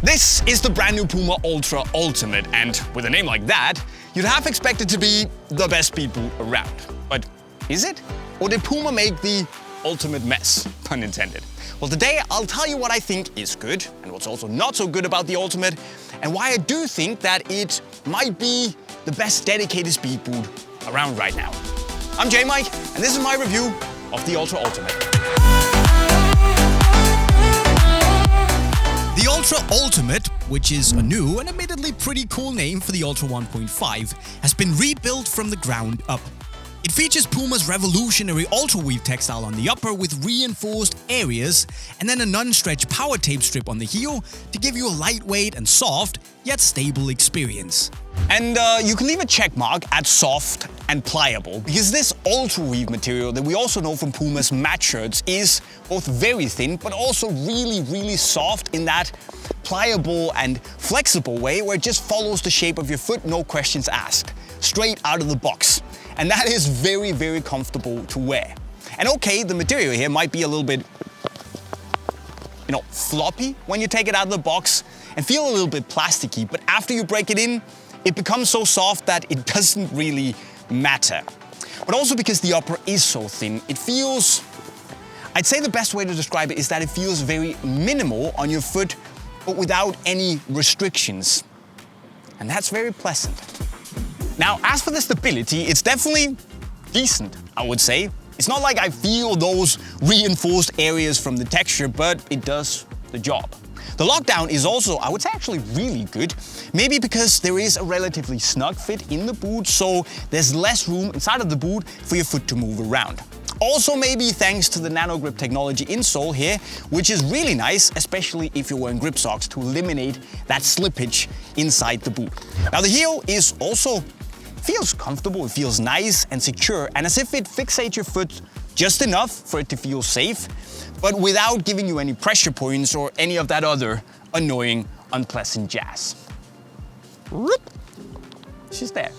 This is the brand new Puma Ultra Ultimate, and with a name like that, you'd have expected to be the best speed boot around. But is it? Or did Puma make the ultimate mess, pun intended? Well, today I'll tell you what I think is good and what's also not so good about the Ultimate, and why I do think that it might be the best dedicated speed boot around right now. I'm JayMike, and this is my review of the Ultra Ultimate. The Ultra Ultimate, which is a new and admittedly pretty cool name for the Ultra 1.5, has been rebuilt from the ground up. It features Puma's revolutionary Ultraweave textile on the upper with reinforced areas, and then a non-stretch power tape strip on the heel to give you a lightweight and soft, yet stable experience. And you can leave a check mark at soft and pliable, because this Ultraweave material that we also know from Puma's matte shirts is both very thin, but also really soft in that pliable and flexible way where it just follows the shape of your foot, no questions asked, straight out of the box. And that is very comfortable to wear. And okay, the material here might be a little bit, floppy when you take it out of the box and feel a little bit plasticky, but after you break it in, it becomes so soft that it doesn't really matter. But also because the upper is so thin, it feels, I'd say the best way to describe it is that it feels very minimal on your foot, but without any restrictions. And that's very pleasant. Now, as for the stability, it's definitely decent, I would say. It's not like I feel those reinforced areas from the texture, but it does the job. The lockdown is also, I would say, actually really good. Maybe because there is a relatively snug fit in the boot, so there's less room inside of the boot for your foot to move around. Also maybe thanks to the nano grip technology insole here, which is really nice, especially if you're wearing grip socks, to eliminate that slippage inside the boot. Now the heel is also feels comfortable, it feels nice and secure, and as if it fixates your foot just enough for it to feel safe, but without giving you any pressure points or any of that other annoying, unpleasant jazz. She's there.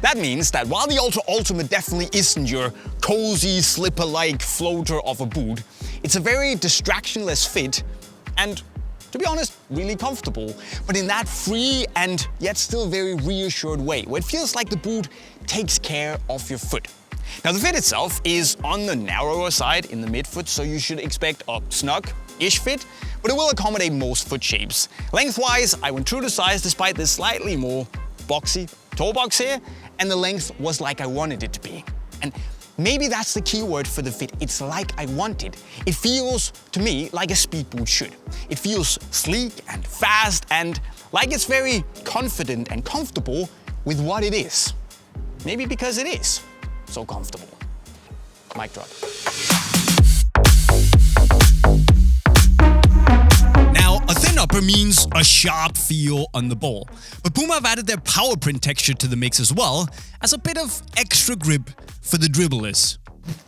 That means that while the Ultra Ultimate definitely isn't your cozy, slipper-like floater of a boot, it's a very distractionless fit and, to be honest, really comfortable, but in that free and yet still very reassured way, where it feels like the boot takes care of your foot. Now the fit itself is on the narrower side in the midfoot, so you should expect a snug-ish fit, but it will accommodate most foot shapes. Lengthwise, I went true to size despite this slightly more boxy toe box here, and the length was like I wanted it to be. And maybe that's the key word for the fit. It's like I want it. It feels, to me, like a speed boot should. It feels sleek and fast and like it's very confident and comfortable with what it is. Maybe because it is so comfortable. Mic drop. Now, a thin upper means a sharp feel on the ball, but Puma have added their PWRPRINT texture to the mix as well, as a bit of extra grip for the dribblers.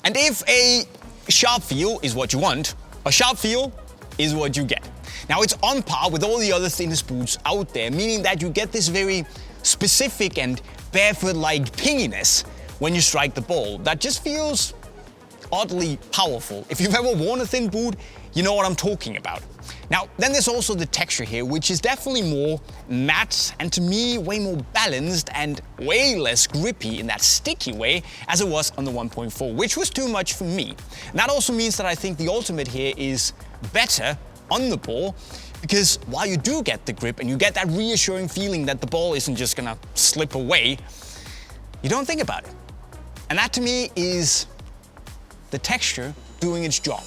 And if a sharp feel is what you want, a sharp feel is what you get. Now, it's on par with all the other thinnest boots out there, meaning that you get this very specific and barefoot-like pinginess when you strike the ball that just feels oddly powerful. If you've ever worn a thin boot, you know what I'm talking about. Now, then there's also the texture here, which is definitely more matte and to me way more balanced and way less grippy in that sticky way as it was on the 1.4, which was too much for me. And that also means that I think the Ultimate here is better on the ball, because while you do get the grip and you get that reassuring feeling that the ball isn't just gonna slip away, you don't think about it. And that to me is the texture doing its job.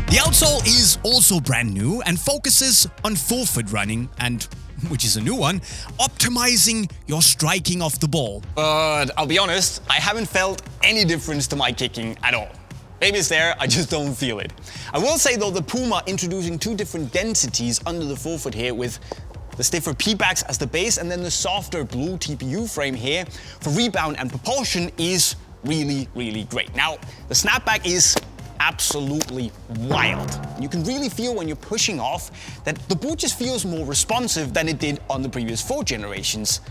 The outsole is also brand new and focuses on forefoot running and, which is a new one, optimizing your striking off the ball. But I'll be honest, I haven't felt any difference to my kicking at all. Maybe it's there, I just don't feel it. I will say though, the Puma introducing two different densities under the forefoot here with the stiffer P-backs as the base and then the softer blue TPU frame here for rebound and propulsion is really great. Now, the snapback is absolutely wild. You can really feel when you're pushing off that the boot just feels more responsive than it did on the previous 4 generations.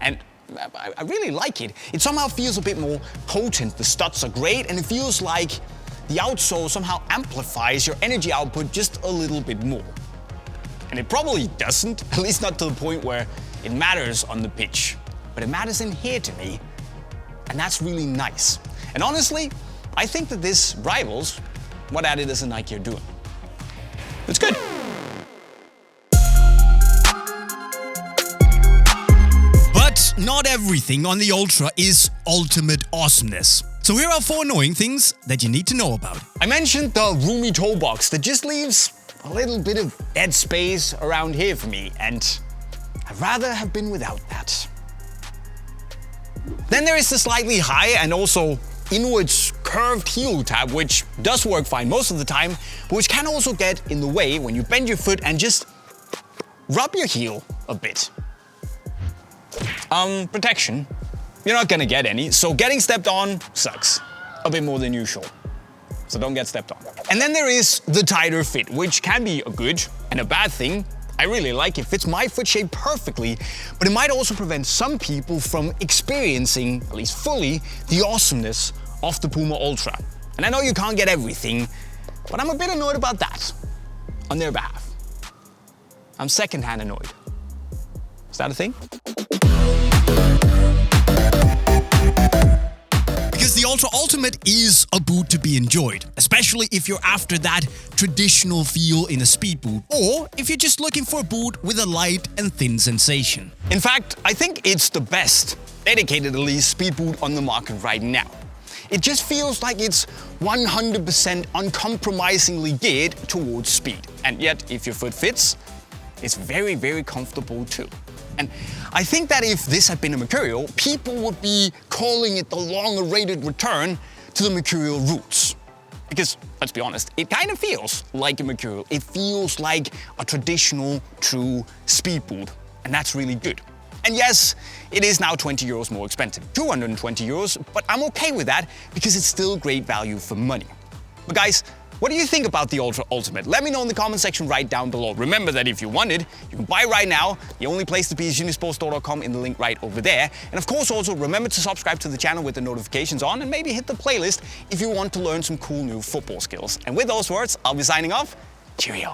And I really like it. It somehow feels a bit more potent. The studs are great and it feels like the outsole somehow amplifies your energy output just a little bit more. And it probably doesn't, at least not to the point where it matters on the pitch. But it matters in here to me, and that's really nice. And honestly, I think that this rivals what Adidas and Nike are doing. It's good. But not everything on the Ultra is ultimate awesomeness. So here are 4 annoying things that you need to know about. I mentioned the roomy toe box that just leaves a little bit of dead space around here for me, and I'd rather have been without that. Then there is the slightly high and also inwards curved heel tab, which does work fine most of the time, but which can also get in the way when you bend your foot and just rub your heel a bit. Protection. You're not gonna get any, so getting stepped on sucks. A bit more than usual. So don't get stepped on. And then there is the tighter fit, which can be a good and a bad thing. I really like it, fits my foot shape perfectly, but it might also prevent some people from experiencing, at least fully, the awesomeness of the Puma Ultra. And I know you can't get everything, but I'm a bit annoyed about that, on their behalf. I'm secondhand annoyed. Is that a thing? Because the Ultra Ultimate is a boot to be enjoyed, especially if you're after that traditional feel in a speed boot, or if you're just looking for a boot with a light and thin sensation. In fact, I think it's the best dedicated at least speed boot on the market right now. It just feels like it's 100% uncompromisingly geared towards speed. And yet, if your foot fits, it's very, very comfortable too. And I think that if this had been a Mercurial, people would be calling it the long-awaited return to the Mercurial roots. Because, let's be honest, it kind of feels like a Mercurial. It feels like a traditional, true speed boot, and that's really good. And yes, it is now 20 euros more expensive, 220 euros, but I'm okay with that because it's still great value for money. But guys, what do you think about the Ultra Ultimate? Let me know in the comment section right down below. Remember that if you want it, you can buy right now. The only place to be is unisportstore.com in the link right over there. And of course also remember to subscribe to the channel with the notifications on and maybe hit the playlist if you want to learn some cool new football skills. And with those words, I'll be signing off. Cheerio.